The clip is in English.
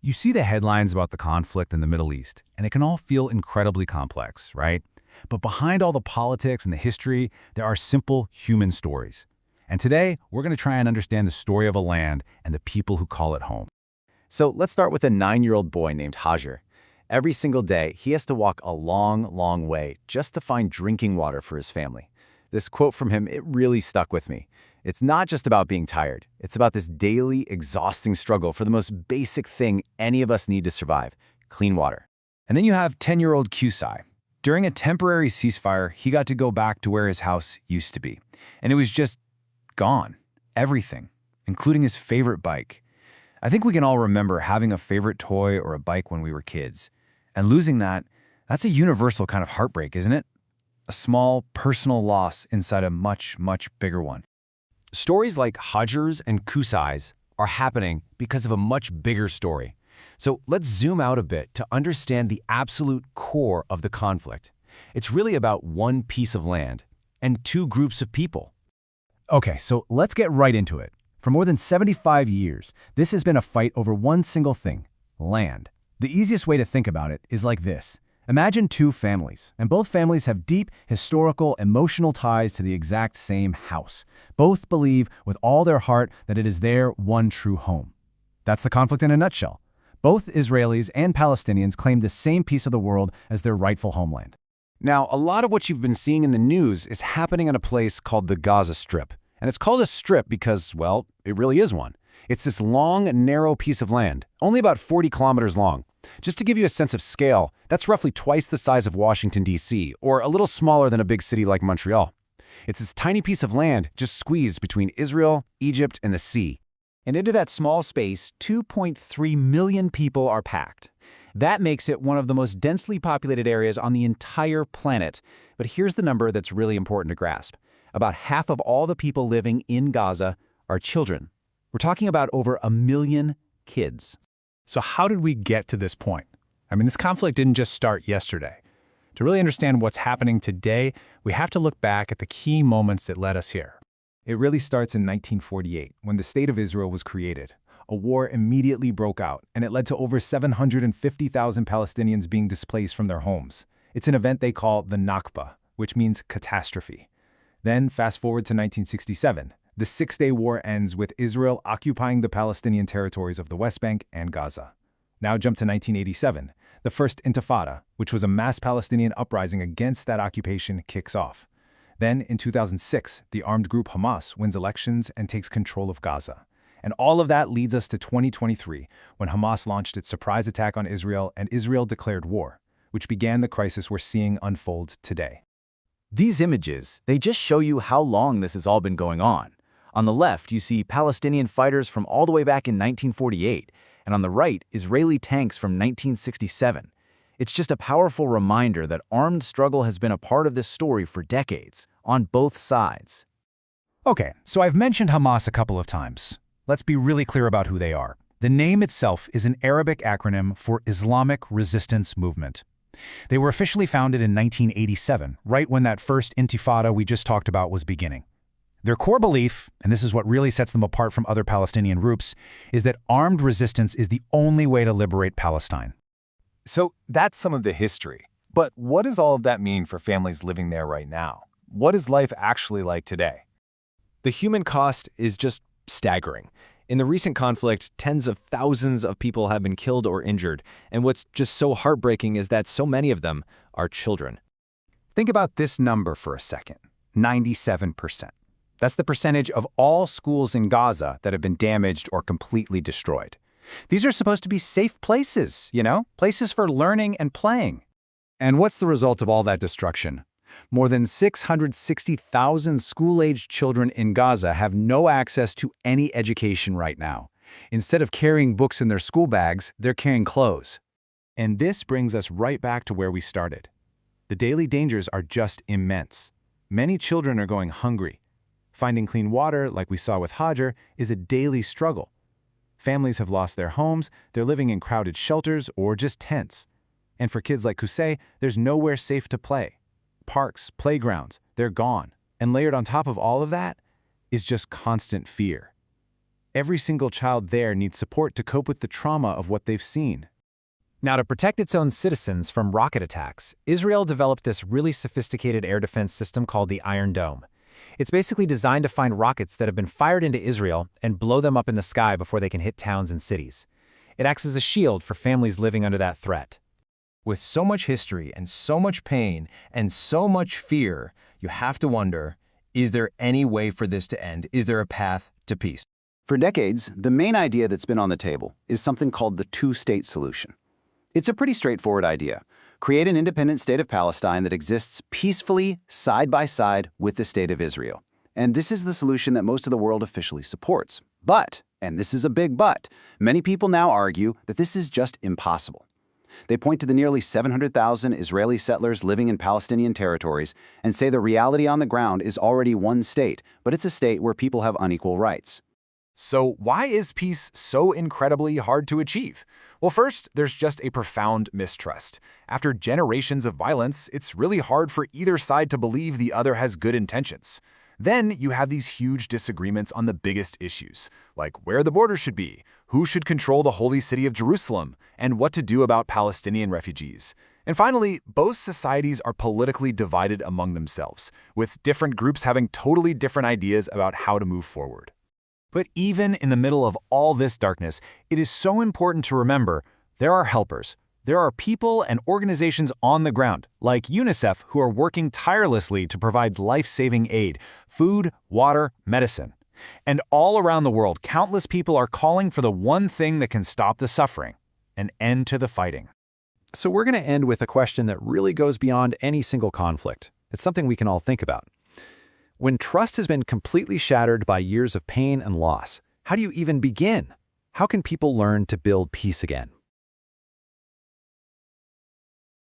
You see the headlines about the conflict in the Middle East, and it can all feel incredibly complex, right? But behind all the politics and the history, there are simple human stories. And today, we're going to try and understand the story of a land and the people who call it home. So let's start with a 9-year-old boy named Hajar. Every single day, he has to walk a long, long way just to find drinking water for his family. This quote from him, it really stuck with me. It's not just about being tired. It's about this daily, exhausting struggle for the most basic thing any of us need to survive, clean water. And then you have 10-year-old Qusai. During a temporary ceasefire, he got to go back to where his house used to be. And it was just gone. Everything, including his favorite bike. I think we can all remember having a favorite toy or a bike when we were kids. And losing that, that's a universal kind of heartbreak, isn't it? A small, personal loss inside a much, much bigger one. Stories like Hajar's and Qusai's are happening because of a much bigger story. So let's zoom out a bit to understand the absolute core of the conflict. It's really about one piece of land and two groups of people. Okay, so let's get right into it. For more than 75 years, this has been a fight over one single thing, land. The easiest way to think about it is like this. Imagine two families, and both families have deep, historical, emotional ties to the exact same house. Both believe with all their heart that it is their one true home. That's the conflict in a nutshell. Both Israelis and Palestinians claim the same piece of the world as their rightful homeland. Now, a lot of what you've been seeing in the news is happening in a place called the Gaza Strip. And it's called a strip because, well, it really is one. It's this long, narrow piece of land, only about 40 kilometers long. Just to give you a sense of scale, that's roughly twice the size of Washington, D.C., or a little smaller than a big city like Montreal. It's this tiny piece of land just squeezed between Israel, Egypt, and the sea. And into that small space, 2.3 million people are packed. That makes it one of the most densely populated areas on the entire planet. But here's the number that's really important to grasp. About half of all the people living in Gaza are children. We're talking about over 1 million kids. So how did we get to this point? I mean, this conflict didn't just start yesterday. To really understand what's happening today, we have to look back at the key moments that led us here. It really starts in 1948, when the State of Israel was created. A war immediately broke out, and it led to over 750,000 Palestinians being displaced from their homes. It's an event they call the Nakba, which means catastrophe. Then, fast forward to 1967. The Six-Day War ends with Israel occupying the Palestinian territories of the West Bank and Gaza. Now jump to 1987. The First Intifada, which was a mass Palestinian uprising against that occupation, kicks off. Then, in 2006, the armed group Hamas wins elections and takes control of Gaza. And all of that leads us to 2023, when Hamas launched its surprise attack on Israel and Israel declared war, which began the crisis we're seeing unfold today. These images, they just show you how long this has all been going on. On the left, you see Palestinian fighters from all the way back in 1948, and on the right, Israeli tanks from 1967. It's just a powerful reminder that armed struggle has been a part of this story for decades, on both sides. Okay, so I've mentioned Hamas a couple of times. Let's be really clear about who they are. The name itself is an Arabic acronym for Islamic Resistance Movement. They were officially founded in 1987, right when that first intifada we just talked about was beginning. Their core belief, and this is what really sets them apart from other Palestinian groups, is that armed resistance is the only way to liberate Palestine. So that's some of the history. But what does all of that mean for families living there right now? What is life actually like today? The human cost is just staggering. In the recent conflict, tens of thousands of people have been killed or injured, and what's just so heartbreaking is that so many of them are children. Think about this number for a second, 97%. That's the percentage of all schools in Gaza that have been damaged or completely destroyed. These are supposed to be safe places, places for learning and playing. And what's the result of all that destruction? More than 660,000 school-aged children in Gaza have no access to any education right now. Instead of carrying books in their school bags, they're carrying clothes. And this brings us right back to where we started. The daily dangers are just immense. Many children are going hungry. Finding clean water, like we saw with Hajar, is a daily struggle. Families have lost their homes, they're living in crowded shelters or just tents. And for kids like Qusay, there's nowhere safe to play. Parks, playgrounds, they're gone. And layered on top of all of that is just constant fear. Every single child there needs support to cope with the trauma of what they've seen. Now, to protect its own citizens from rocket attacks, Israel developed this really sophisticated air defense system called the Iron Dome. It's basically designed to find rockets that have been fired into Israel and blow them up in the sky before they can hit towns and cities. It acts as a shield for families living under that threat. With so much history and so much pain and so much fear, you have to wonder, is there any way for this to end? Is there a path to peace? For decades, the main idea that's been on the table is something called the two-state solution. It's a pretty straightforward idea. Create an independent state of Palestine that exists peacefully side by side with the state of Israel. And this is the solution that most of the world officially supports. But, and this is a big but, many people now argue that this is just impossible. They point to the nearly 700,000 Israeli settlers living in Palestinian territories and say the reality on the ground is already one state, but it's a state where people have unequal rights. So why is peace so incredibly hard to achieve? Well, first, there's just a profound mistrust. After generations of violence, it's really hard for either side to believe the other has good intentions. Then you have these huge disagreements on the biggest issues, like where the border should be, who should control the holy city of Jerusalem, and what to do about Palestinian refugees. And finally, both societies are politically divided among themselves, with different groups having totally different ideas about how to move forward. But even in the middle of all this darkness, it is so important to remember there are helpers. There are people and organizations on the ground, like UNICEF, who are working tirelessly to provide life-saving aid, food, water, medicine. And all around the world, countless people are calling for the one thing that can stop the suffering, an end to the fighting. So we're going to end with a question that really goes beyond any single conflict. It's something we can all think about. When trust has been completely shattered by years of pain and loss, how do you even begin? How can people learn to build peace again?